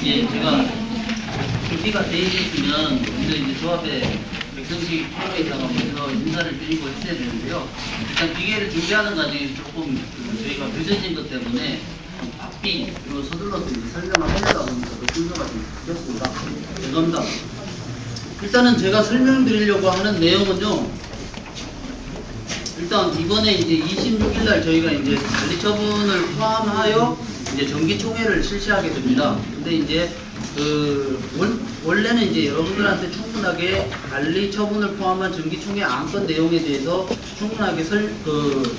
이제 제가 준비가 돼 있으면 먼저 이제 조합에 백성식 회의에다가 먼저 인사를 드리고 했어야 되는데요. 일단 기계를 준비하는 과정이 조금 저희가 늦어진 것 때문에 좀 바삐 그리고 서둘러서 이제 설명을 하려다 보니까 그 순서가 좀 바뀌었습니다. 죄송합니다. 일단은 제가 설명드리려고 하는 내용은요. 일단 이번에 이제 26일날 저희가 이제 관리 처분을 포함하여 이제 정기총회를 실시하게 됩니다. 근데 이제 원래는 이제 여러분들한테 충분하게 관리 처분을 포함한 정기총회 안건 내용에 대해서 충분하게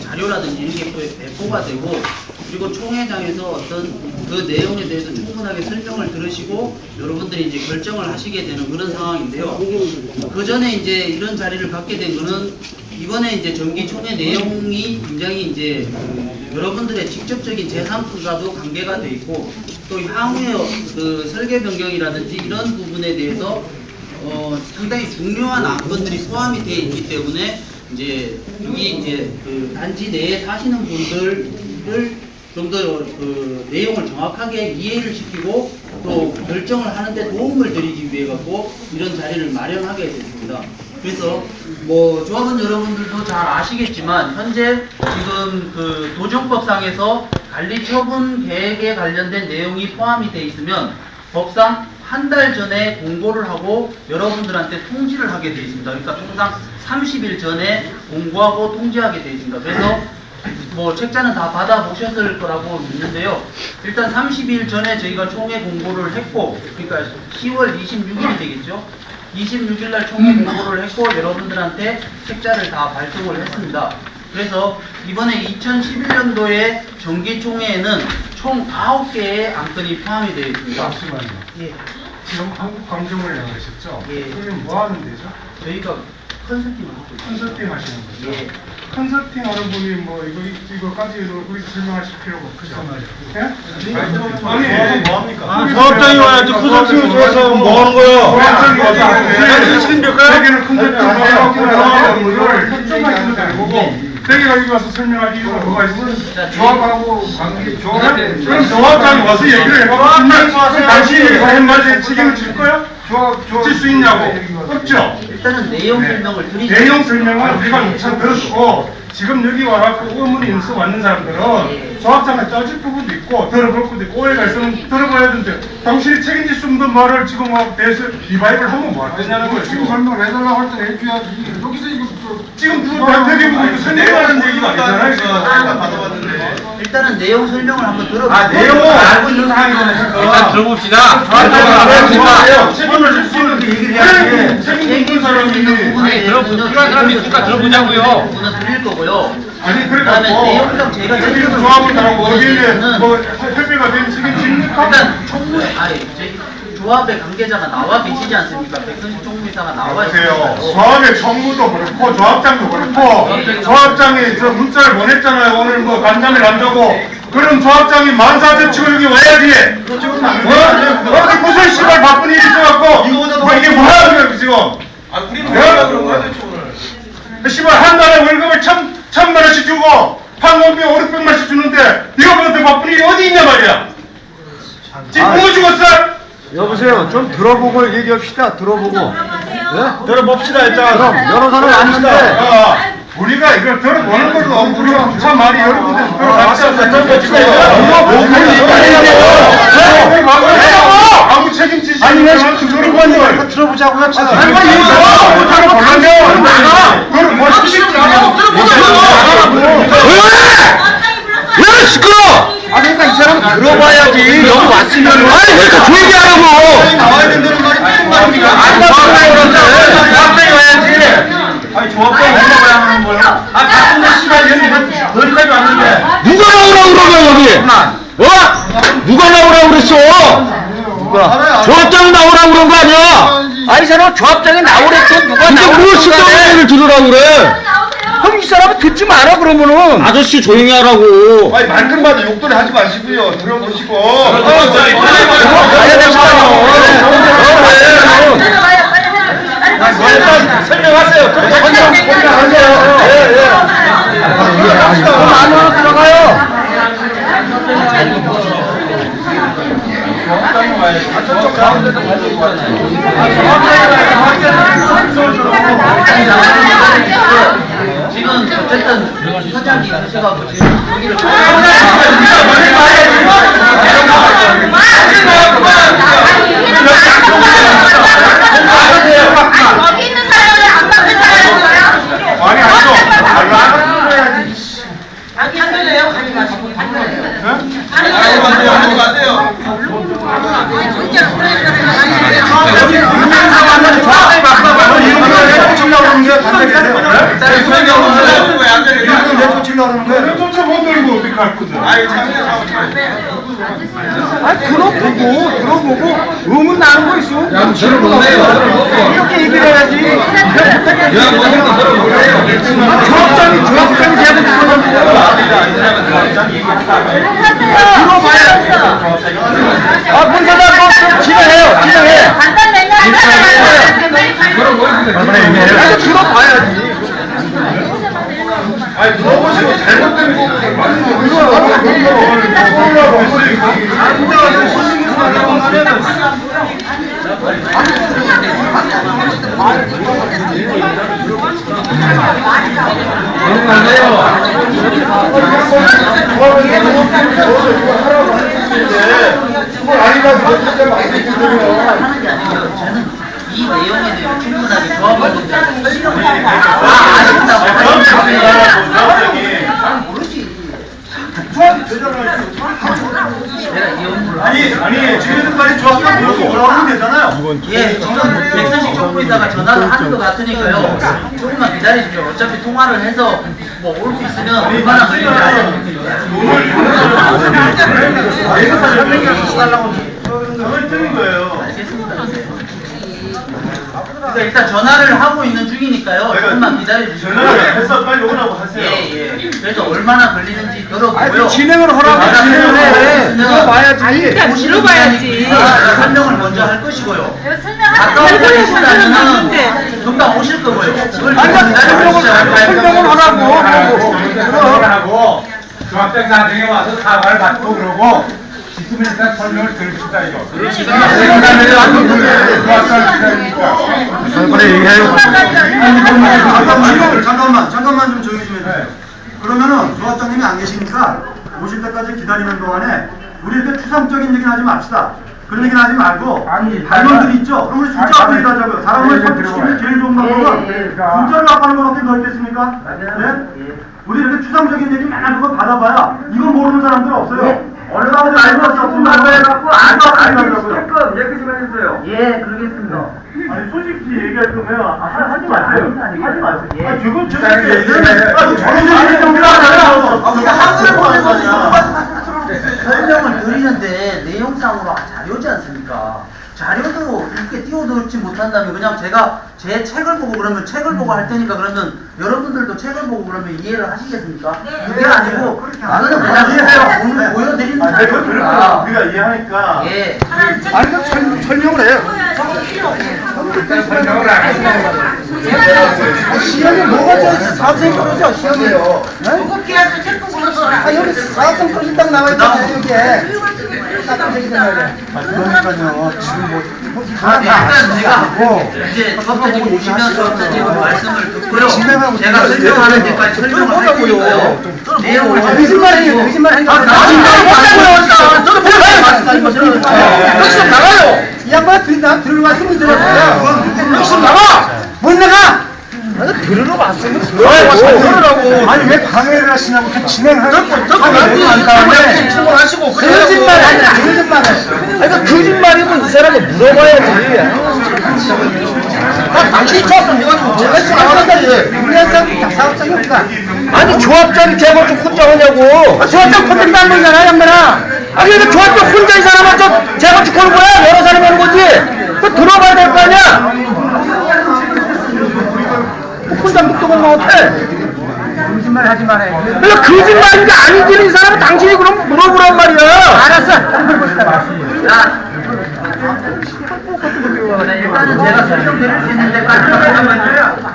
자료라든지 이런 게 배포가 되고, 그리고 총회장에서 어떤 그 내용에 대해서 충분하게 설명을 들으시고 여러분들이 이제 결정을 하시게 되는 그런 상황인데요. 그 전에 이제 이런 자리를 갖게 된 거는 이번에 이제 정기총회 내용이 굉장히 이제 여러분들의 직접적인 재산권과도 관계가 돼 있고, 또 향후의 그 설계 변경이라든지 이런 부분에 대해서 상당히 중요한 안건들이 포함이 되어 있기 때문에 이제 여기 이제 그 단지 내에 사시는 분들을 좀 더 그 내용을 정확하게 이해를 시키고 또 결정을 하는데 도움을 드리기 위해 갖고 이런 자리를 마련하게 됐습니다. 그래서 뭐 조합원 여러분들도 잘 아시겠지만 현재 지금 그 도정법상에서 관리처분 계획에 관련된 내용이 포함이 되어 있으면 법상 한 달 전에 공고를 하고 여러분들한테 통지를 하게 되어 있습니다. 그러니까 통상 30일 전에 공고하고 통지하게 되어 있습니다. 그래서 뭐 책자는 다 받아보셨을 거라고 믿는데요. 일단 30일 전에 저희가 총회 공고를 했고, 그러니까 10월 26일이 되겠죠. 26일 날 총회 공고를 했고 여러분들한테 책자를 다 발송을 했습니다. 그래서 이번에 2011년도에 정기총회에는 총 9개의 안건이 포함이 되어 있습니다. 잠시만요. 예. 지금 한국광정을 나가셨죠? 예. 그러면 뭐 하는 데죠? 저희가 컨설팅을 하고 있습니다. 컨설팅 하시는 거죠? 예. 컨설팅 하는 분이 뭐 이거까지 거기서 설명하실 필요가 없죠? 예? 아니, 뭐합니까? 사업장이 와야지 컨설팅을 줘서 뭐 하는 거야? 지금 여기는 컨설팅 하고 이걸 협정하시면 되는 거고, 여기가 여기 와서 설명할 이유가 뭐가 있어요? 조합하고 관계, 그럼 조합장이 와서 얘기를 해봐. 당신이 한 가지에 책임을 질 거야? 질 수 있냐고? 없죠? 일단은 내용 설명을 드리죠. 내용 설명은 우리가 우선 들었고, 지금 여기 와갖고 의문이 있어 왔는 사람들은 조합장을 따질 부분도 있고 들어볼 것도 있고 오해가 있으면 들어봐야 되는데, 당신이 책임질 수 없는 말을 지금 하고 대해서 리바이벌 하면 뭐 하겠냐는 거예요. 지금 설명을 해달라고 할 때 해줘야지. 여기서 이거 지금 그 대표님은 설명하는 얘기가 아니잖아요. 지금. 일단은 내용 설명을 한번 들어보고 내용을 알고 있는 상황이거든요. 일단 들어봅시다. 책임을 질 수 있는 그 얘기를 해야지. 책임질 사람이 필요한 사람이 있으니까 들어보자고요. 부분은 드릴 거고요. 아니 그다음에 내용상 제가 여기서 조합을 하고 거기에 뭐 협의가 된 책임집니까? 일단 총무회 조합의 관계자가 나와 계시지 않습니까? 백선식 총무이사가 나와 보세요. 있습니다. 조합의 총무도 그렇고 조합장도 그렇고 조합장이 저 문자를 보냈잖아요. 오늘 뭐 간담회 한다고. 그럼 조합장이 만사제치고 여기 와야지. 어디 무슨 씨발 바쁜 일이 있어갖고 뭐 이게 뭐야 지금? 우리는 뭐라 그런 거야 대체 오늘? 씨발 한 달에 월급을 천만 원씩 주고 판공비 500만씩 주는데 이거보다 더 바쁜 일이 어디 있냐 말이야. 지금 뭐 죽었어? 여보세요. 좀 들어보고 얘기합시다. 들어보고. 네? 들어봅시다 일단. 그럼 변호사는 아닌데. 우리가 이걸 들어보는 걸로 너무 우리가 참 말이 여러분들 들어봤지 아무 책임지지 아니 왜 들어보는 들어보자고 합시다. 아니 그걸 뭐 왜 시끄러? 아 그러니까 이 사람 들어봐야지. 여기 왔으면. 아니 그러니까 조용히 하라고. 나와야 된다는 말이 무슨 말입니까? 안 나와요 그런데. 조합장이 와야지. 아니 조합장이 뭐야 하는 거야? 바쁜데 씨발 여기까지 왔는데 누가 나오라고 그러냐 여기? 누가 나오라고 그랬어? 누가? 조합장 나오라고 그런 거 아니야? 아니 사람 조합장에 나오랬어. 누가 근데 뭘 나오랬어? 시끄러운 얘기를 들으라고 그래? 그럼 이 사람은 듣지 마라 그러면은. 아저씨 조용히 하라고. 아니 말끝마다 욕들 하지 마시고요. 들어보시고. 가야 되시다요. 설명하세요. 그럼 안으로 들어가요. 저쪽 가운데도 가지고 있잖아요. 지금 어쨌든 현장이 있으셔가지고 지금 여기를 거기 있는 사람을 안 받는 사람이에요? 아니 아니죠. 여기 한 거예요? 가지 마시고 한 거예요. 쫓아 못 들고 어떻게 할 거죠? 들어보고 의문 나는 거 있어. 이렇게 얘기를 해야지. 조합장이 제가 들어봐야. 문사장 진행해요. 진행해. 간단 내면 들어봐야지. 아니 들어보시고 잘못된 거 하는 게 아니고요. 저는 이 내용에 대해 충분하게 조합을 아신다고 내가 이 업무를 아니 지금까지 조합장 모두 올라오면 되잖아요. 예, 지금 백선식 족보에다가 전화를 하는 것 같으니까요. 조금만 기다리십시오. 어차피 통화를 해서 뭐 올 수 있으면 얼마나 걸리는지 알려드릴게요. 정말 틀린 거예요. 알겠습니다. 그러니까 일단 전화를 하고 있는 중이니까요. 조금만 기다려주시고. 전화를 해서 빨리 오라고 하세요. 예. 그래서 얼마나 걸리는지 들어보고요. 진행을 하라고 진행을 해. 들어봐야지. 일단 들어봐야지. 설명을 먼저 할 것이고요. 설명하는 가까운 곳에 계시다면 금방 오실 거고요. 그걸 아니, 설명을 하라고. 하고 조합장 나중에 와서 사과를 받고 그러고 지금 일단 설명을 들읍시다 이거. 그래 얘기해요. 잠깐만 좀 조용히 좀 해주세요. 그러면은 조합장님이 안 계시니까 오실 때까지 기다리는 동안에 우리 이렇게 추상적인 얘기는 하지 맙시다. 그런 얘기는 하지 말고 발언들이 있죠? 그럼 우리 숫자 앞에 하자고요. 사람을 선택시키는 제일 좋은 방법은 숫자를 앞하는 것밖에 더 있겠습니까? 네? 우리 이렇게 추상적인 얘기 맨날 그거 받아봐야 이거 모르는 사람들 없어요. 얼마나 알고 없으면 말로 해갖고 알고 얘기 좀 해주세요. 예, 그러겠습니다. 아니 솔직히 얘기할 거면 하지 마세요. 하지 마세요. 예. 아 저거 저런 얘기 좀 하잖아요. 우리가 한글을 보는 거냐. 설명을 드리는데 내용상으로 자료지 않습니까? 자료도 이렇게 띄워놓지 못한다면 그냥 제가 제 책을 보고 그러면 책을 보고 할 테니까 그러면 여러분들도 책을 보고 그러면 이해를 하시겠습니까? 그게 아니고 나는 그냥 오늘 보여드리는 자료니까. 우리가 이해하니까. 예. 아니 그 설명을 해. 설명을 안 해요. 시험이 뭐가 저 사업생 그러죠 시험이요. 누구 피해서 책도 보면서 아 여기 사업생 그릇이 딱 나와 있잖아요 여기에. 그러니까요 지금 일단 제가 이제 수업자님 오시면 수업자님 말씀을 듣고요. 제가 설명하는 데까지 설명을 할 거고요. 내용을 거짓말이에요 거짓말 나가요. 이 양반 들으러 왔으면 들어가요. 역시 나가. 못 나가. 들으러 왔으면 들으라고. 아니 왜 방해를 하시냐고 그 진행하고 한 다음에 하시고 거짓말 아니야 거짓말을. 아니 거짓말이면 이 사람이 물어봐야지. 당신이 쳤어. 제가 사업장이 우리 사업장이 없다. 아니 조합장이 제발 좀 혼자 하냐고. 조합장 컨택도 안 보이잖아 양반아. 아니 근데 조합장 혼자 이 사람은 저 제발 좀 하는 거야? 여러 사람이 하는 거지. 또 들어봐야 될 거 아니야? 혼자 묵도면 어때? 거짓말 하지 말아요. 그러니까 거짓말인지 아닌지는 이 사람은 당신이 그럼 물어보란 말이야. 알았어. 자, 일단은 제가 설명드릴 수 있는데 잠깐만요.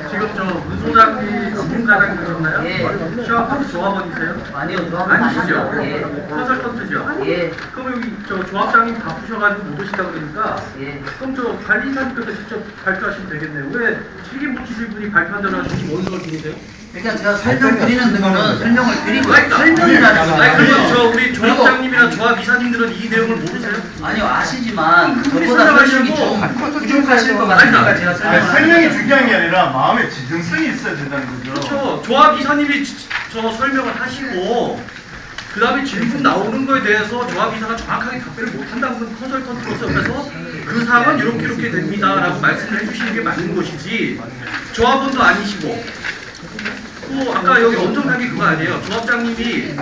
지금 저 문소장님, 문사장님 그러셨나요? 시합 조합원이세요? 아니요, 조합은 아니시죠? 예. 컨설턴트죠? 예. 그럼 여기 저 조합장님 바쁘셔가지고 못 오시다 그러니까 예. 그럼 저 관리사님께서 직접 발표하시면 되겠네요. 왜 책임 묻히실 분이 발표한다고 하시니 어느 걸 드리세요? 그러니까 제가 설명드리는 거는 설명을 드리고 그러니까. 설명이라는 아니 그러면 저 거는 우리 조합장님이나 조합이사님들은 이 내용을 모르세요? 아니요 아시지만 그분이 저보다 설명이 설명하시고. 좀 부족하실 것 같으니까 제가 설명을 설명이 중요한 게 아니라 마음의 지정성이 있어야 된다는 거죠. 그렇죠. 조합이사님이 저 설명을 하시고 그 다음에 질문 나오는 거에 대해서 조합이사가 정확하게 답변을 못한다고 하면 컨설턴트로서 옆에서 그 사항은 이렇게 됩니다 라고 말씀을 해주시는 게 맞는 것이지 조합원도 아니시고 또 아까 여기 엄청나게 그거 아니에요. 조합장님이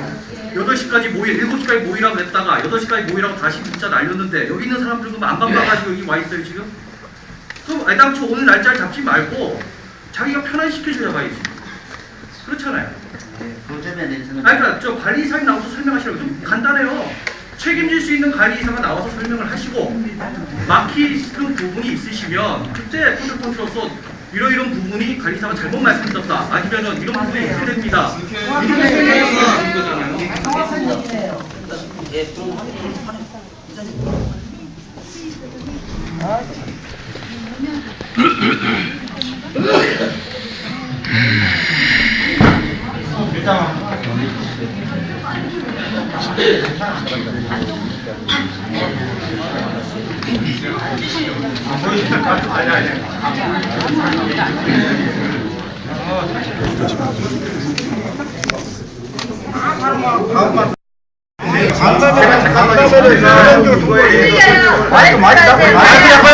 8시까지 모일, 7시까지 모이라고 했다가 8시까지 모이라고 다시 문자 날렸는데 여기 있는 사람들 그럼 안 바빠가지고 여기 와 있어요 지금? 그럼 애당초 오늘 날짜를 잡지 말고 자기가 편하게 시켜줘야 봐야지. 그렇잖아요. 그 점에 대해서는 아니, 그러니까 저 관리이사님 나와서 설명하시라고 좀 간단해요. 책임질 수 있는 관리이사가 나와서 설명을 하시고 막히는 부분이 있으시면 그때 컨설턴트로서 이런 부분이 관리이사가 잘못 말씀드렸다. 아니면은 이런 부분이 이렇게 됩니다. 이렇게 설명해서 주는 거잖아요. 예, 좀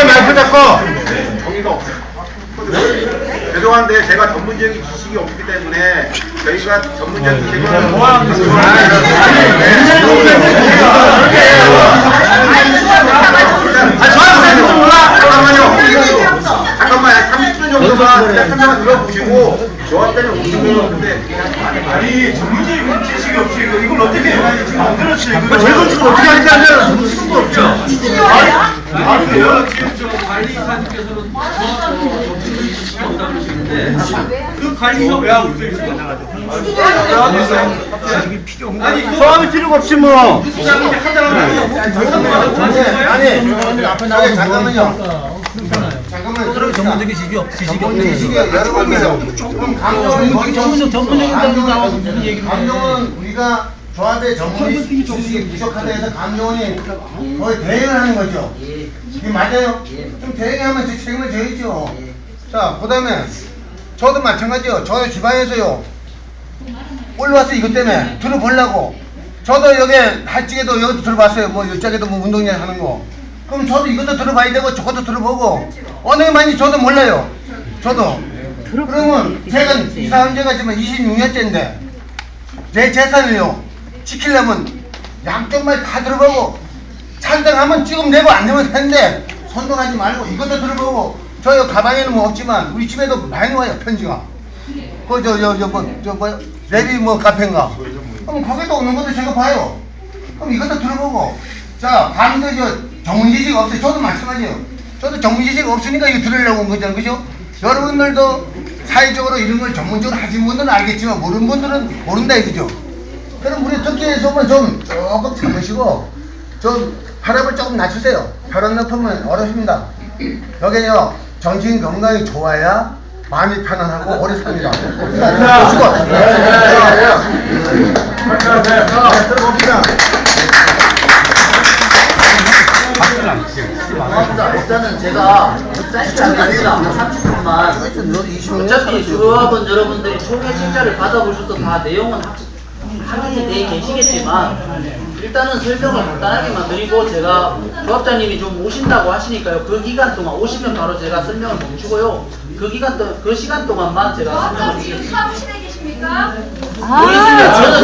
마이크 잡고. 정의가 없어요. 죄송한데 제가 전문적인 지식이 없기 때문에 저희가 전문적인 지식을 잠깐만 30분 정도만 그냥 설명 들어보시고 조합되면 오시고 근데 아니 전문적인 지식이 없이 이걸 어떻게 해야 지금 안 들었어요. 이거 재건축을 어떻게 하는지 알잖아. 수가 없죠. 아니, 그래요? 지금 저 관리이사님께서는 조합도 지식이 없다고 그러시는데 그 관리이사 왜 하고 있어요? 아니, 그 조합이 필요가 없지 뭐. 소장이 이제 하자라고 아니, 앞에 나가 잠깐만요. 잠깐만. 전문적인 지식이 여러 가지입니다. 그럼 강정은 강정은 우리가 조합의 전문 지식이 부족하다 해서 강정원이 거의 대행을 하는 거죠. 이게 맞아요? 좀 대행하면 제 책임을 져야죠. 자, 그 다음에 저도 마찬가지요. 저희 지방에서요. 올라와서 이것 때문에 들어보려고. 저도 여기 할지에도 여기도 들어봤어요. 뭐 이쪽에도 뭐 운동장 하는 거. 그럼 저도 이것도 들어봐야 되고 저것도 들어보고 어느 게 맞는지 저도 몰라요. 저도. 그러면 제가 이사한 지가 지금 26년째인데 내 재산을요 지키려면 양쪽만 다 들어보고 찬성하면 지금 내고 안 내면 되는데 선동하지 말고 이것도 들어보고 저 가방에는 뭐 없지만 우리 집에도 많이 와요 편지가. 그 뭐 레비 뭐 카페인가. 그럼 거기도 오는 것도 제가 봐요. 그럼 이것도 들어보고 자 밤도 저 전문지식 없어요. 저도 마찬가지예요. 저도 전문지식 없으니까 이거 들으려고 온 거잖아요. 그죠? 여러분들도 사회적으로 이런 걸 전문적으로 하신 분들은 알겠지만 모르는 분들은 모른다 이거죠. 그럼 우리 듣기 위해서만 좀 조금 참으시고 좀 혈압을 조금 낮추세요. 혈압 높으면 어렵습니다. 여기요 정신 건강이 좋아야 마음이 편안하고 오래 삽니다. 들어봅시다. 일단은 제가 짧게 하겠습니다. 30분만. 어차피 조합원 여러분들이 총회 책자를 받아보셔서 다 내용은 확인이 돼 계시겠지만 일단은 설명을 간단하게만 드리고 제가 조합장님이 좀 오신다고 하시니까요. 그 기간 동안 오시면 바로 제가 설명을 멈추고요. 그 시간 동안만 제가 설명을 드리겠습니다. 사무실에 계십니까? 모르시면 저는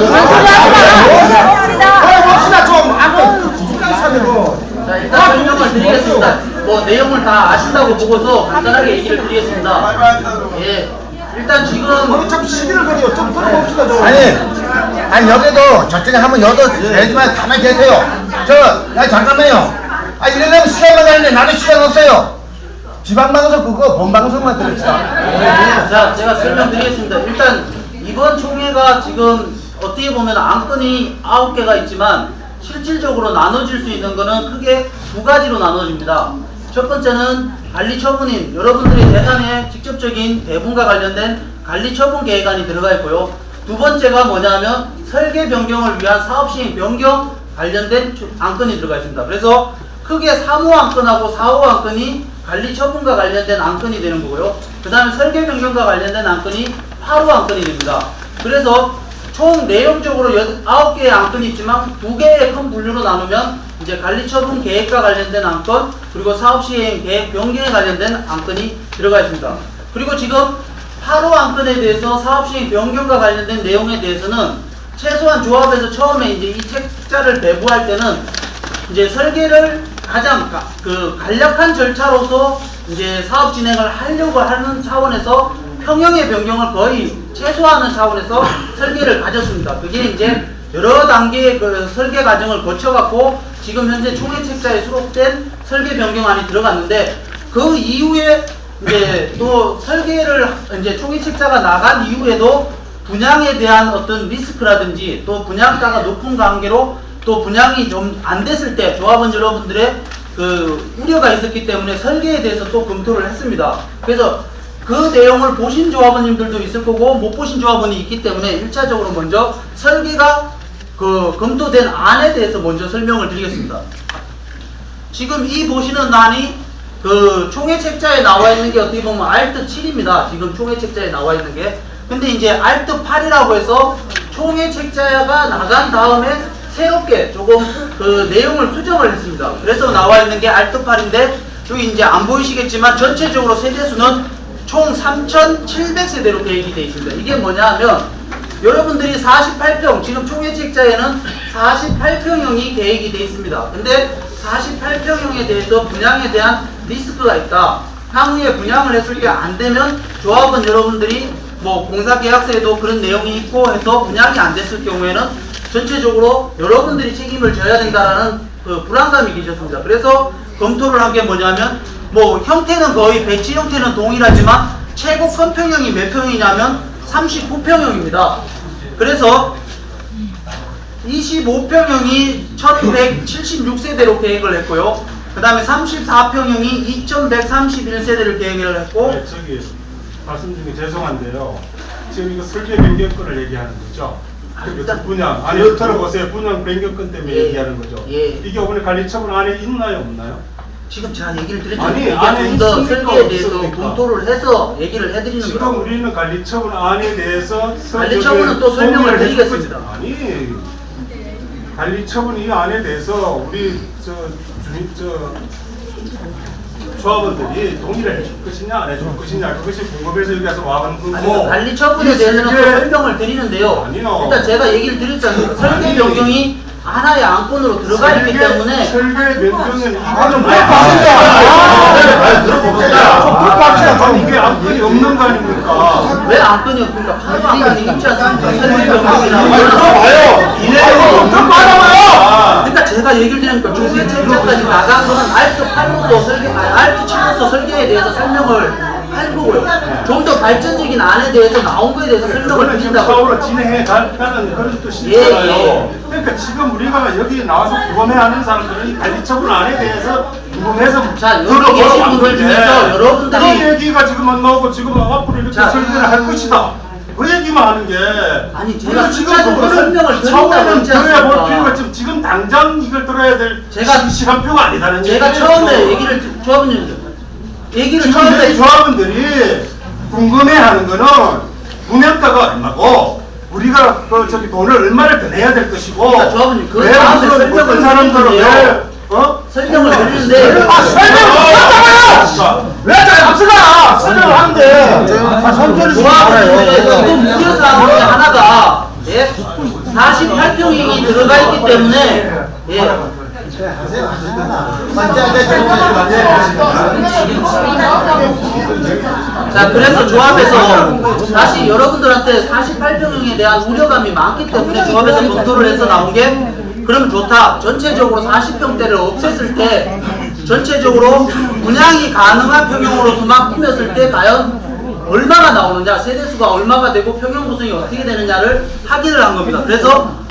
자, 일단 설명을 드리겠습니다. 뭐 내용을 다 아신다고 보고서 간단하게 얘기를 드리겠습니다. 예. 일단 지금 참 시비를 거려 좀 들어봅시다 좀. 아니 여기도 저쪽에 한번 여도 내지만 가만히 계세요. 잠깐만요. 이러려면 시간만 가는데 나도 시간 없어요. 지방방송 그거 본방송만 들읍시다. 자, 제가 설명드리겠습니다. 일단 이번 총회가 지금 어떻게 보면 안건이 9개가 있지만 실질적으로 나눠질 수 있는 거는 크게 두 가지로 나눠집니다. 첫 번째는 관리처분인 여러분들의 재산의 직접적인 배분과 관련된 관리처분 계획안이 들어가 있고요. 두 번째가 뭐냐면 설계 변경을 위한 사업시행 변경 관련된 안건이 들어가 있습니다. 그래서 크게 3호 안건하고 4호 안건이 관리처분과 관련된 안건이 되는 거고요. 그 다음에 설계 변경과 관련된 안건이 8호 안건이 됩니다. 그래서 총 내용적으로 9개의 안건이 있지만 2개의 큰 분류로 나누면 이제 관리처분 계획과 관련된 안건, 그리고 사업시행 계획 변경에 관련된 안건이 들어가 있습니다. 그리고 지금 8호 안건에 대해서 사업시행 변경과 관련된 내용에 대해서는 최소한 조합에서 처음에 이제 이 책자를 배부할 때는 이제 설계를 가장 간략한 절차로서 이제 사업 진행을 하려고 하는 차원에서 평형의 변경을 거의 최소화하는 차원에서 설계를 가졌습니다. 그게 이제 여러 단계의 그 설계 과정을 거쳐갖고 지금 현재 총회 책자에 수록된 설계 변경안이 들어갔는데, 그 이후에 이제 또 설계를 이제 총회 책자가 나간 이후에도 분양에 대한 어떤 리스크라든지 또 분양가가 높은 관계로 또 분양이 좀 안 됐을 때 조합원 여러분들의 그 우려가 있었기 때문에 설계에 대해서 또 검토를 했습니다. 그래서 그 내용을 보신 조합원님들도 있을 거고 못 보신 조합원이 있기 때문에 1차적으로 먼저 설계가 그 검토된 안에 대해서 먼저 설명을 드리겠습니다. 지금 이 보시는 안이 그 총회 책자에 나와 있는 게 어떻게 보면 알트 7입니다. 지금 총회 책자에 나와 있는 게. 근데 이제 알트 8이라고 해서 총회 책자가 나간 다음에 새롭게 조금 그 내용을 수정을 했습니다. 그래서 나와 있는 게 알트 8인데 여기 이제 안 보이시겠지만 전체적으로 세대수는 총 3,700세대로 계획이 되어 있습니다. 이게 뭐냐 하면 여러분들이 48평, 지금 총회 책자에는 48평형이 계획이 되어 있습니다. 근데 48평형에 대해서 분양에 대한 리스크가 있다. 향후에 분양을 했을 때 안 되면 조합원 여러분들이 뭐 공사계약서에도 그런 내용이 있고 해서 분양이 안 됐을 경우에는 전체적으로 여러분들이 책임을 져야 된다라는 그 불안감이 계셨습니다. 그래서 검토를 한 게 뭐냐면 뭐 형태는 거의 배치 형태는 동일하지만 최고 큰 평형이 몇 평이냐면 39평형입니다. 그래서 25평형이 1176세대로 계획을 했고요. 그 다음에 34평형이 2131세대를 계획을 했고, 네, 저기 말씀 중에 죄송한데요. 지금 이거 설계 변경권을 얘기하는 거죠. 일단 분양 아니 들어보세요. 분양 변경권 때문에 얘기하는 거죠. 예. 이게 오늘 관리처분 안에 있나요, 없나요? 지금 제가 얘기를 드렸죠. 아니, 이게 안에 좀 더 있습니까, 설계에 대해서 없습니까? 검토를 해서 얘기를 해드리는 지금 거라고. 우리는 관리처분 안에 대해서 관리처분은 또 설명을 드리겠습니다. 아니 관리처분 이 안에 대해서 우리 조합원들이 동의를 해줄 것이냐 안 해줄 것이냐 그것이 궁금해서 여기 와서 와본 아니, 거고. 관리처분에 대해서는 또 설명을 드리는데요. 아니요. 일단 제가 얘기를 드렸잖아요. 설계 변경이 하나의 안건으로 들어가 있기 때문에 설계 변경은 이거는 왜 빠진다? 봅시다. 이게 안건이 없는 거 아닙니까? 왜 안건이 없습니까? 바로 안건이 있지 않습니까? 설계 봐요. 변경이라고. 그러니까 제가 얘기를 드리니까 중세 책자까지 나간 거는 알트 8로서 설계, 알트 7로서 설계에 대해서 설명을 할 거고요. 좀 더 발전적인 안에 대해서 나온 거에 대해서 설명을 그거는 지금 드린다고. 사업으로 진행해 가는 그런 뜻이잖아요. 예. 그러니까 지금 우리가 여기 나와서 궁금해하는 사람들은 이 관리처분 안에 대해서 궁금해서 자, 여기 계신 분들 중에서 여러분들이- 그런 얘기가 지금 안 나오고 지금 앞으로 이렇게 자, 설계를 할 것이다. 그 얘기만 하는 게 아니, 제가 우리가 지금 숫자적으로 그거는 설명을 드린다고 차후에는 했지 들어야 볼 않습니까? 필요가 지금 당장 이걸 들어야 될 제가- 시간표가 아니다는 제가 얘기예요. 처음에 얘기를 조합원님들 얘기를 지금 처음에 여기 조합원들이 궁금해하는 거는 분양가가 얼마고 우리가 그 저기 돈을 얼마를 더 내야 될 것이고 그러니까 조합원님, 그 왜 다음에 무슨 설명을 어떤 사람들은 드리는데요. 왜 설명을 드리는데 설명 왜 앞서가? 설명을 하는데. 조합원님들의 지금 우려사항 중에 하나가 48평이 들어가 있기 때문에 자, 그래서 조합에서 다시 여러분들한테 48평형에 대한 우려감이 많기 때문에 조합에서 검토를 해서 나온 게 그럼 좋다. 전체적으로 40평대를 없앴을 때 전체적으로 분양이 가능한 평형으로서만 꾸몄을 때 과연 얼마가 나오느냐, 세대수가 얼마가 되고 평형 구성이 어떻게 되느냐를 확인을 한 겁니다. 그래서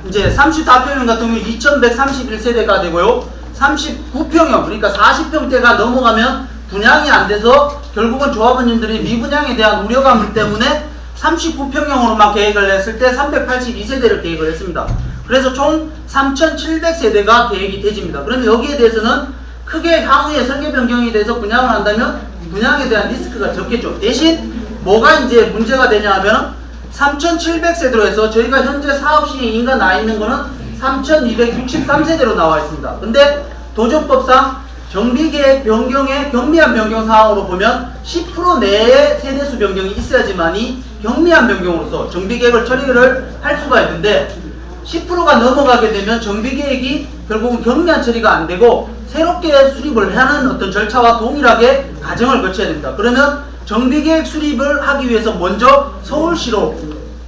이제 34평형 같은 경우 2131세대가 되고요. 39평형, 그러니까 40평대가 넘어가면 분양이 안 돼서 결국은 조합원님들이 미분양에 대한 우려감 때문에 39평형으로만 계획을 했을 때 382세대를 계획을 했습니다. 그래서 총 3700세대가 계획이 되집니다. 그러면 여기에 대해서는 크게 향후에 설계 변경에 대해서 분양을 한다면 분양에 대한 리스크가 적겠죠. 대신 뭐가 이제 문제가 되냐 하면 3700세대로 해서 저희가 현재 사업 시행인가 나 있는 거는 3263세대로 나와 있습니다. 근데 도정법상 정비계획 변경의 경미한 변경 사항으로 보면 10% 내의 세대수 변경이 있어야지만이 경미한 변경으로서 정비계획을 처리를 할 수가 있는데 10%가 넘어가게 되면 정비계획이 결국은 경미한 처리가 안 되고 새롭게 수립을 하는 어떤 절차와 동일하게 과정을 거쳐야 됩니다. 그러면 정비계획 수립을 하기 위해서 먼저 서울시로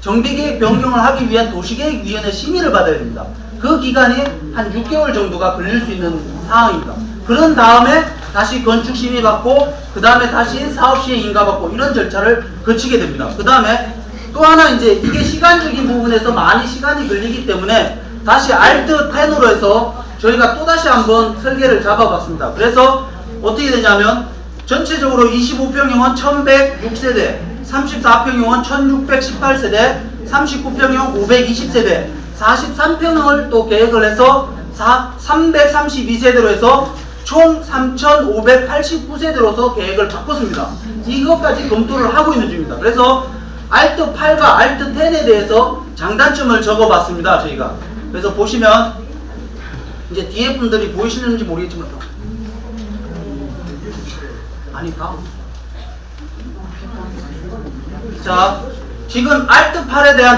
정비계획 변경을 하기 위한 도시계획위원회 심의를 받아야 됩니다. 그 기간이 한 6개월 정도가 걸릴 수 있는 상황입니다. 그런 다음에 다시 건축 심의 받고 그 다음에 다시 사업 시행 인가 받고 이런 절차를 거치게 됩니다. 그 다음에 또 하나 이제 이게 시간적인 부분에서 많이 시간이 걸리기 때문에 다시 알트 10으로 해서 저희가 또 다시 한번 설계를 잡아봤습니다. 그래서 어떻게 되냐면 전체적으로 25평형은 1106세대, 34평형은 1618세대, 39평형 520세대, 43평형을 또 계획을 해서 332세대로 해서 총 3589세대로서 계획을 바꿨습니다. 이것까지 검토를 하고 있는 중입니다. 그래서 알트 8과 알트 10에 대해서 장단점을 적어봤습니다. 저희가. 그래서 보시면 이제 뒤에 분들이 보이시는지 모르겠지만 아니 다음. 자, 지금 알트 8에 대한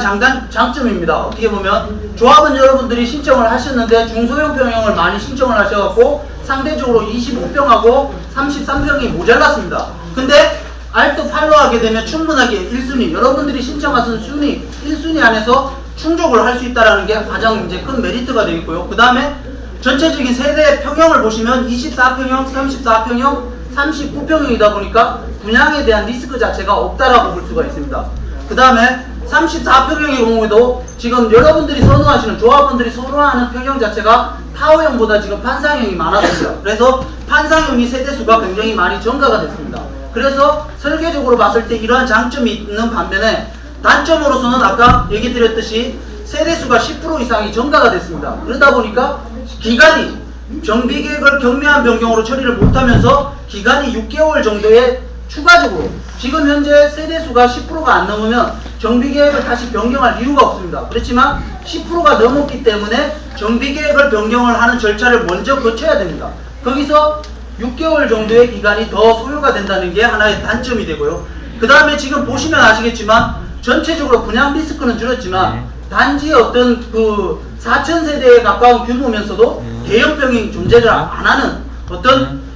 장점입니다. 어떻게 보면 조합원 여러분들이 신청을 하셨는데 중소형 평형을 많이 신청을 하셔갖고 상대적으로 25평하고 33평이 모자랐습니다. 근데 알트 8로 하게 되면 충분하게 1순위, 여러분들이 신청하신 순위 1순위 안에서 충족을 할 수 있다는 게 가장 이제 큰 메리트가 되겠고요. 그 다음에 전체적인 세대 평형을 보시면 24평형, 34평형, 39평형이다 보니까 분양에 대한 리스크 자체가 없다라고 볼 수가 있습니다. 그 다음에 34평형의 경우에도 지금 여러분들이 선호하시는, 조합원들이 선호하는 평형 자체가 타워형보다 지금 판상형이 많았습니다. 그래서 판상형이 세대수가 굉장히 많이 증가가 됐습니다. 그래서 설계적으로 봤을 때 이러한 장점이 있는 반면에 단점으로서는 아까 얘기 드렸듯이 세대수가 10% 이상이 증가가 됐습니다. 그러다 보니까 기간이 정비계획을 경미한 변경으로 처리를 못하면서 기간이 6개월 정도의 추가적으로 지금 현재 세대수가 10%가 안 넘으면 정비계획을 다시 변경할 이유가 없습니다. 그렇지만 10%가 넘었기 때문에 정비계획을 변경을 하는 절차를 먼저 거쳐야 됩니다. 거기서 6개월 정도의 기간이 더 소요가 된다는 게 하나의 단점이 되고요. 그 다음에 지금 보시면 아시겠지만 전체적으로 분양 리스크는 줄었지만 단지 어떤 그 4,000세대에 가까운 규모면서도 대형 평형이 존재를 안 하는 어떤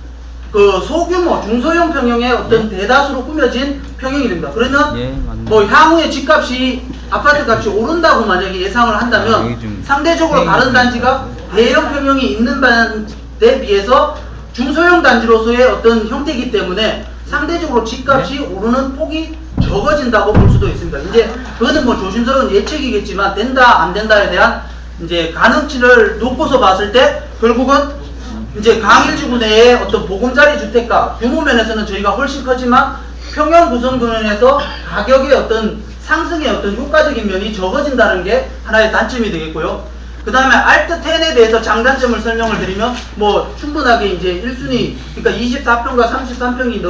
그 소규모 중소형 평형의 어떤 대다수로 꾸며진 평형이 됩니다. 그러면 뭐 향후에 집값이 아파트 값이 오른다고 만약에 예상을 한다면 상대적으로 다른 단지가 대형 평형이 있는 데 비해서 중소형 단지로서의 어떤 형태이기 때문에 상대적으로 집값이 오르는 폭이 적어진다고 볼 수도 있습니다. 이제 그거는 뭐 조심스러운 예측이겠지만 된다 안 된다에 대한 이제 가능치를 놓고서 봤을 때 결국은 이제 강일지구 내의 어떤 보금자리 주택가 규모 면에서는 저희가 훨씬 크지만 평형 구성 면에서 가격의 어떤 상승의 어떤 효과적인 면이 적어진다는 게 하나의 단점이 되겠고요. 그 다음에 알트 10에 대해서 장단점을 설명을 드리면 뭐 충분하게 이제 1순위 그러니까 24평과 33평이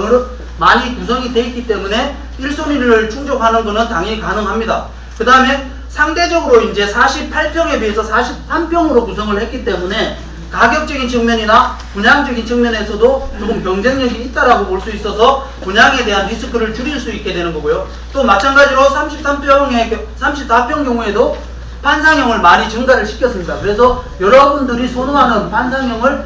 많이 구성이 되어 있기 때문에 1순위를 충족하는 것은 당연히 가능합니다. 그 다음에 상대적으로 이제 48평에 비해서 43평으로 구성을 했기 때문에 가격적인 측면이나 분양적인 측면에서도 조금 경쟁력이 있다라고 볼 수 있어서 분양에 대한 리스크를 줄일 수 있게 되는 거고요. 또 마찬가지로 34평 경우에도 판상형을 많이 증가를 시켰습니다. 그래서 여러분들이 선호하는 판상형을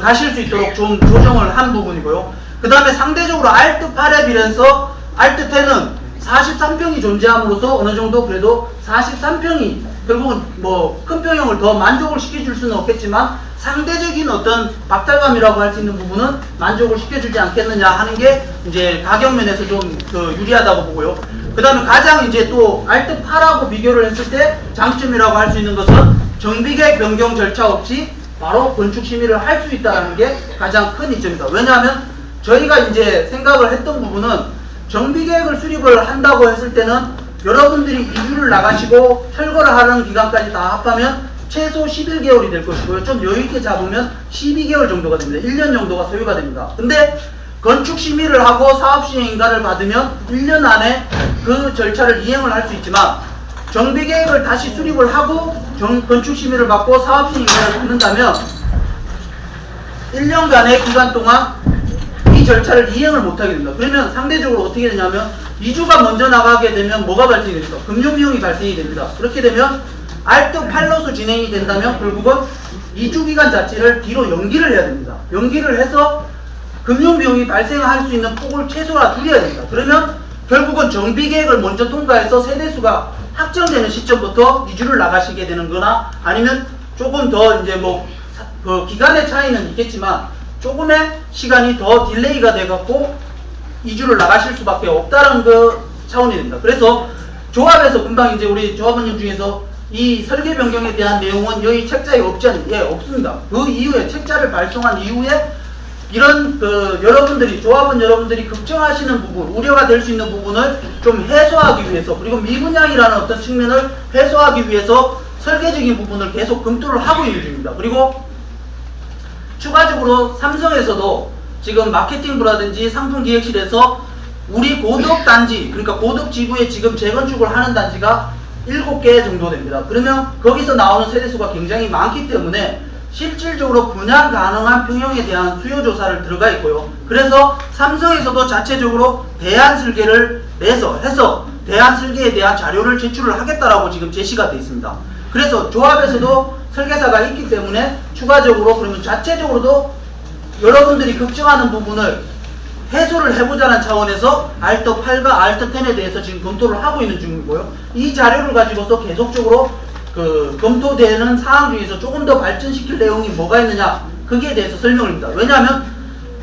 가실 수 있도록 좀 조정을 한 부분이고요. 그 다음에 상대적으로 알트 8에 비해서 알트 10은 43평이 존재함으로써 어느 정도 그래도 43평이 결국은 뭐 큰 평형을 더 만족을 시켜줄 수는 없겠지만 상대적인 어떤 박탈감이라고 할 수 있는 부분은 만족을 시켜주지 않겠느냐 하는 게 이제 가격면에서 좀 유리하다고 보고요. 그 다음에 가장 이제 또 알트8하고 비교를 했을 때 장점이라고 할 수 있는 것은 정비계획 변경 절차 없이 바로 건축 심의를 할 수 있다는 게 가장 큰 이점입니다. 왜냐하면 저희가 이제 생각을 했던 부분은 정비계획을 수립을 한다고 했을 때는 여러분들이 이주를 나가시고 철거를 하는 기간까지 다 합하면 최소 11개월이 될 것이고요. 좀 여유있게 잡으면 12개월 정도가 됩니다. 1년 정도가 소요가 됩니다. 근데 건축 심의를 하고 사업시행 인가를 받으면 1년 안에 그 절차를 이행을 할 수 있지만 정비계획을 다시 수립을 하고 건축 심의를 받고 사업시행 인가를 받는다면 1년간의 기간 동안 이 절차를 이행을 못하게 됩니다. 그러면 상대적으로 어떻게 되냐면 이주가 먼저 나가게 되면 뭐가 발생이 됩니까? 금융비용이 발생이 됩니다. 그렇게 되면 알트8로서 진행이 된다면 결국은 이주기간 자체를 뒤로 연기를 해야 됩니다. 연기를 해서 금융비용이 발생할 수 있는 폭을 최소화 줄여야 됩니다. 그러면 결국은 정비계획을 먼저 통과해서 세대수가 확정되는 시점부터 이주를 나가시게 되는 거나 아니면 조금 더 이제 그 기간의 차이는 있겠지만 조금의 시간이 더 딜레이가 돼갖고 이주를 나가실 수밖에 없다는 그 차원이 됩니다. 그래서 조합에서 금방 이제 우리 조합원님 중에서 이 설계 변경에 대한 내용은 여기 책자에 없지 않습니까? 예, 없습니다. 그 이후에 책자를 발송한 이후에 이런 여러분들이 조합원 여러분들이 걱정하시는 부분, 우려가 될 수 있는 부분을 좀 해소하기 위해서 그리고 미분양이라는 어떤 측면을 해소하기 위해서 설계적인 부분을 계속 검토를 하고 있는 중입니다. 그리고 추가적으로 삼성에서도 지금 마케팅부라든지 상품기획실에서 우리 고덕 단지, 그러니까 고덕 지구에 지금 재건축을 하는 단지가 7개 정도 됩니다. 그러면 거기서 나오는 세대수가 굉장히 많기 때문에 실질적으로 분양 가능한 평형에 대한 수요 조사를 들어가 있고요. 그래서 삼성에서도 자체적으로 대안 설계를 해서 대안 설계에 대한 자료를 제출을 하겠다라고 지금 제시가 되어 있습니다. 그래서 조합에서도 설계사가 있기 때문에 추가적으로 그러면 자체적으로도 여러분들이 걱정하는 부분을 해소를 해보자는 차원에서 알트8과 알트10에 대해서 지금 검토를 하고 있는 중이고요. 이 자료를 가지고서 계속적으로 검토되는 사항 중에서 조금 더 발전시킬 내용이 뭐가 있느냐 거기에 대해서 설명을 합니다. 왜냐하면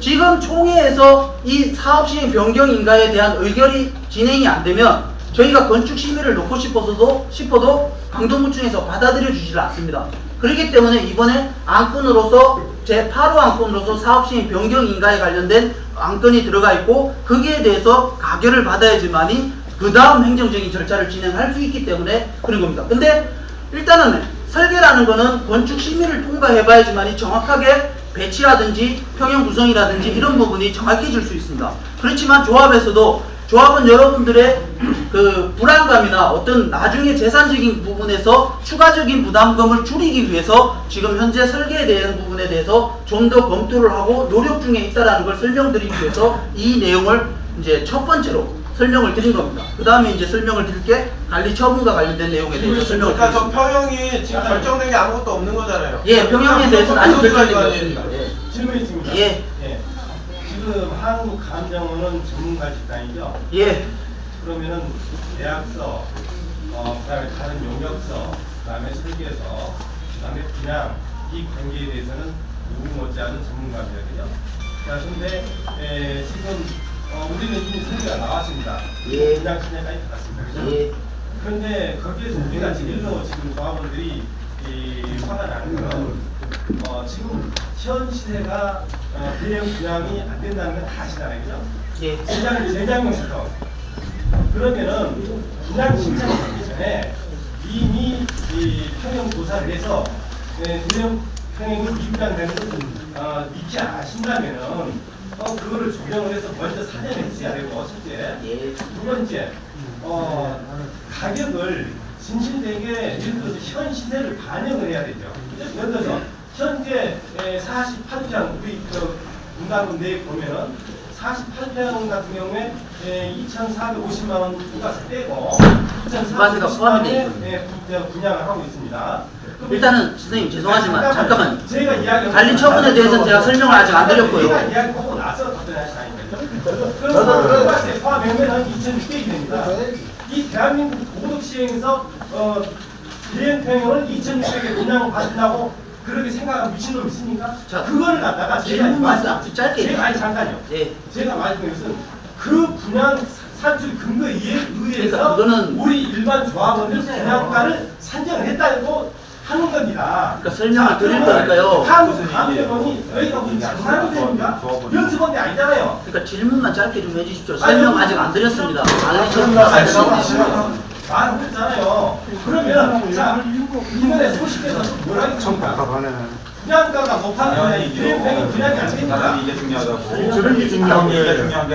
지금 총회에서 이 사업시행 변경 인가에 대한 의결이 진행이 안 되면 저희가 건축 심의를 놓고 싶어도 강동구청에서 받아들여 주질 않습니다. 그렇기 때문에 이번에 안건으로서 제8호 안건으로서 사업시행 변경 인가에 관련된 안건이 들어가 있고 거기에 대해서 가결을 받아야지만이 그 다음 행정적인 절차를 진행할 수 있기 때문에 그런 겁니다. 근데 일단은 설계라는 거는 건축 심의를 통과해봐야지만이 정확하게 배치라든지 평형 구성이라든지 이런 부분이 정확해질 수 있습니다. 그렇지만 조합에서도 조합은 여러분들의 그 불안감이나 어떤 나중에 재산적인 부분에서 추가적인 부담금을 줄이기 위해서 지금 현재 설계에 대한 부분에 대해서 좀 더 검토를 하고 노력 중에 있다라는 걸 설명드리기 위해서 이 내용을 이제 첫 번째로 설명을 드린 겁니다. 그 다음에 이제 설명을 드릴 게 관리 처분과 관련된 내용에 대해서 설명을 그러니까 저 드리겠습니다. 평형이 지금 결정된 게 아무것도 없는 거잖아요. 예, 평형에 대해서는 아직 결정된 게 없습니다. 예. 질문이 있습니다. 예. 지금 한국감정원은 전문가 집단이죠? 예. 그러면은 계약서, 그다음에 다른 용역서, 그다음에 설계서, 그다음에 분양 이 관계에 대해서는 누구 못지않은 전문가들이거든요. 자, 근데 지금 우리는 이미 설계가 나왔습니다. 예. 분양 신청까지 받았습니다. 그죠? 예. 그런데 거기에서 우리가 제일로 지금 조합원들이 화가 나는 건 지금 현 시세가 대형 분양이 안 된다는 건 다 아시잖아요, 그죠? 예. 재작년부터 그러면은 분양 신청이 되기 전에 이미 이 평형 조사를 해서 대형 평형이 입장되는 것을 믿지 않으신다면은 그거를 조정을 해서 먼저 사전에 했어야 되고 첫째. 예. 두 번째 가격을 진실되게 예를 들어서 현 시세를 반영을 해야 되죠. 예를 들어서 현재 48평 우리 분담금 내에 보면은 48평 같은 경우에 2,450만 원 부가세 빼고 2,450만 원에 분양을 하고 있습니다. 일단은 선생님 죄송하지만 잠깐만 제가 이야기 관리 처분에 대해서는 제가 설명을 아직 안 드렸고요. 제가 이야기하고 나서 답변하시라니까요. 그래서 부가세 포함해 되면 2,600이 됩니다. 이 대한민국 고독 시행에서 대형평형을 2,600에 분양받는다고 그렇게 생각하는 미친놈 있습니까? 자, 그거를 갖다가 질문만 짧게 아니 잠깐요. 예. 제가 말씀드린 것은 그 분양 산출 근거에 의해서 그러니까 그거는- 우리 일반 조합원들 분양가를 산정했다고 하는 겁니다. 그러니까 설명을 드릴 그러면 거니까요. 한국대법원이 여기가 무슨 장사하는 데입니까? 연수원이 아니잖아요. 그러니까 질문만 짧게 좀 해주십시오. 설명 아직 안 드렸습니다. 관리 처분 말하고 있잖아요. 그러면 자 이번에 소식에서 뭐라고 했습니까? 분양가가 높아는 분양이 유행평이 분양이 안 됩니까? 이게 중요하다고. 저런 게 중요한 게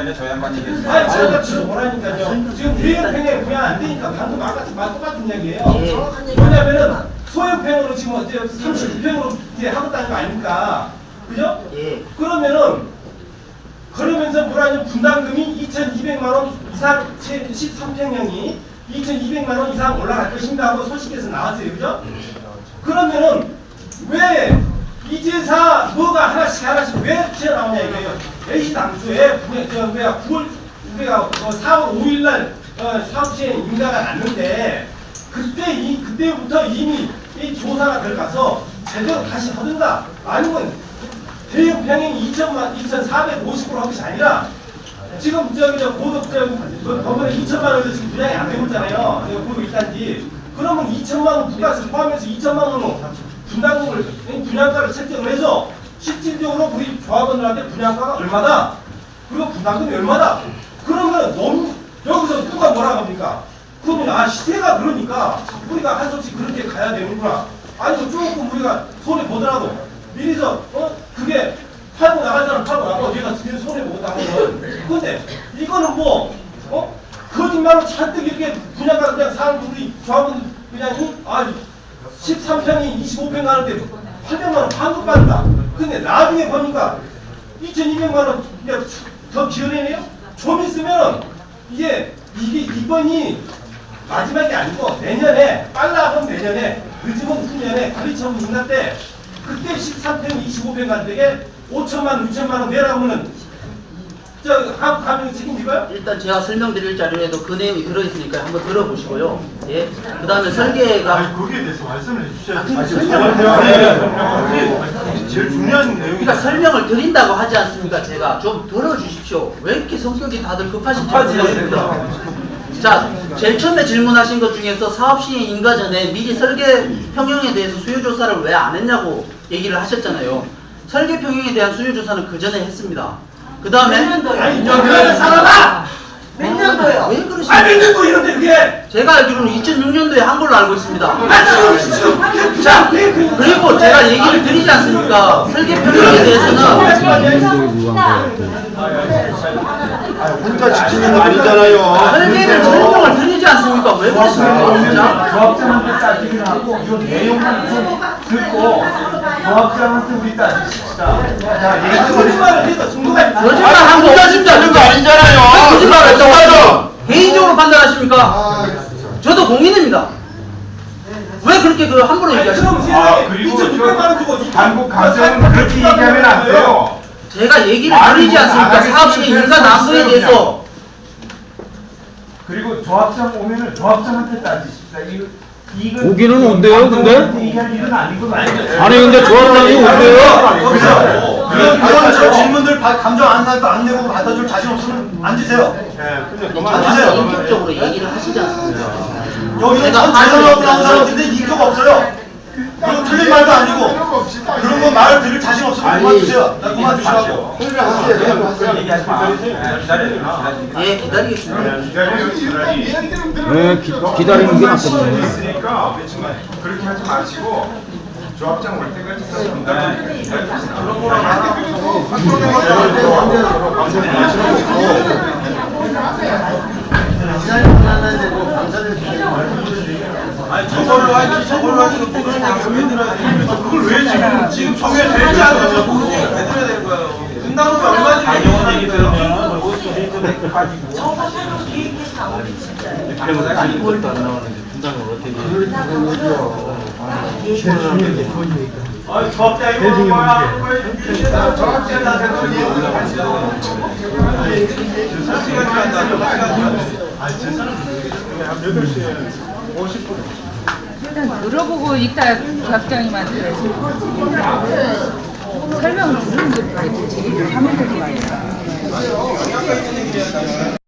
아니라 저 양반이 얘기했어요. 아니 제가 지금 뭐라니까요. 지금 대형평에 분양 안 되니까 방금 아까 말 똑같은 이야기예요. 예. 뭐냐면은 소형평으로 지금 어때요? 39평으로 이제 하고 있다는 거 아닙니까? 그죠? 예. 그러면은 그러면서 뭐라냐면 분담금이 2,200만 원 이상 13평형이 2,200만 원 이상 올라갈 것인가 하고 소식에서 나왔어요. 그죠? 그러면은 왜 이제사 뭐가 하나씩 왜 튀어나오냐 이거예요. A 당수에 우리가 4월 5일날 사업 시행 인가가 났는데 그때부터 이미 이 조사가 들어가서 제대로 다시 하든가 아니면 대형 평형이 2,450으로 한 것이 아니라 지금 고독 법원에 2천만 원에서 지금 분양이 안 되고 있잖아요. 고독 일단지 그러면 2천만 원 부가세 포함해서 2천만 원으로 분담금을 분양가를 책정을 해서 실질적으로 우리 조합원들한테 분양가가 얼마다 그리고 분담금이 얼마다 그러면 너무 여기서 누가 뭐라 합니까? 그러면 시세가 그러니까 우리가 한 손씩 그렇게 가야 되는구나. 아니면 조금 우리가 손해 보더라도 미리서 그게 팔고 나갈 사람 팔고 나가고 내가 지금 손해 보다 하면 근데 이거는 거짓말로 잔뜩 이렇게 분양가 그냥 사람 우리 조합원들 그냥 13평이 25평 가는데 800만 원 반급 받는다. 근데 나중에 보니까 2,200만 원 더 기여내네요. 좀 있으면 이번이 마지막이 아니고 내년에 빨라면 내년에 늦으면 후년에 관리처분 인가 때 그때 13평 25평 가는데 5천만 원 6천만 원 내라면은 가면 책임질까요? 일단 제가 설명드릴 자료에도 그 내용이 들어있으니까 한번 들어보시고요. 예. 그 다음에 설계가 거기에 대해서 말씀을 해주셔야지. 제일 중요한 내용이. 그러니까 설명을 드린다고 하지 않습니까? 제가 좀 들어주십시오. 왜 이렇게 성격이 다들 급하신지 모르겠습니다. 자, 제일 처음에 질문하신 것 중에서 사업 시행 인가 전에 미리 설계 평형에 대해서 수요 조사를 왜 안 했냐고 얘기를 하셨잖아요. 설계 평형에 대한 수요 조사는 그 전에 했습니다. 그 다음에 아니 그러는 사람아! 몇 년도요? 왜 그러십니까? 몇 년도 이런데 그게! 제가 알기로는 2006년도에 한 걸로 알고 있습니다. 자, 그리고 제가 얘기를 드리지 않습니까? 설계 평형에 대해서는 혼자 지키는 거 아니잖아요. 설계를 설명을 드리지 않습니까? 왜 그러십니까? 진짜? 조합장한테 따지기는 하고 이 내용만 좀 듣고 조합장한테 우리 따지십시다. 거짓말을 해도 중도가 거짓말 한 거짓말 하는 거 아니잖아요. 거짓말 했다고 하죠. 개인적으로 판단하십니까? 저도 공인입니다. 왜 그렇게 함부로 얘기하십니까? 그리고 2,600만 원 주고 한국 가정은 그렇게 얘기하면 안 돼요. 제가 얘기를 드리지 않습니까? 사업시행 인가 난 거에 대해서. 그리고 조합장 오면은 조합장한테 따지십시다. 오기는 온대요, 근데? 얘기할 일은 아니거든요. 아니, 근데 조합장이 온대요. 이런 저 질문들 감정 안 내고 받아줄 자신 없으면 앉으세요. 앉으세요. 인격적으로 얘기를 하시지 않습니까? 여기는 전 재산업을 하는 사람인데 인격 없어요. 그건 틀린 말도 아니고 그런 거 말 들을 자신 없으면 그만 주세요. 그만 주시라고. 예, 기다리겠습니다. 네, 기다리는 게 낫겠네. 있으니까 그렇게 하지 마시고 조합장 올 때까지 아니 저걸로 하지 그거는 약속 해드려야 되는 거죠. 그걸 왜 지금 정해 되지 않으면 그걸 해드려야 되는 거예요. 분담금이 얼마지 영원 얘기 들으면 저번에는 기획해서 나오기 진짜요. 아무것도 안 나오는데 분담을 어떻게 조합장이 오는 거야. 조합장 다 됐더니 시간이 간다. 일단 들어보고 이따 조합장님한테 설명을 듣는 게 되게 하면 되게 많이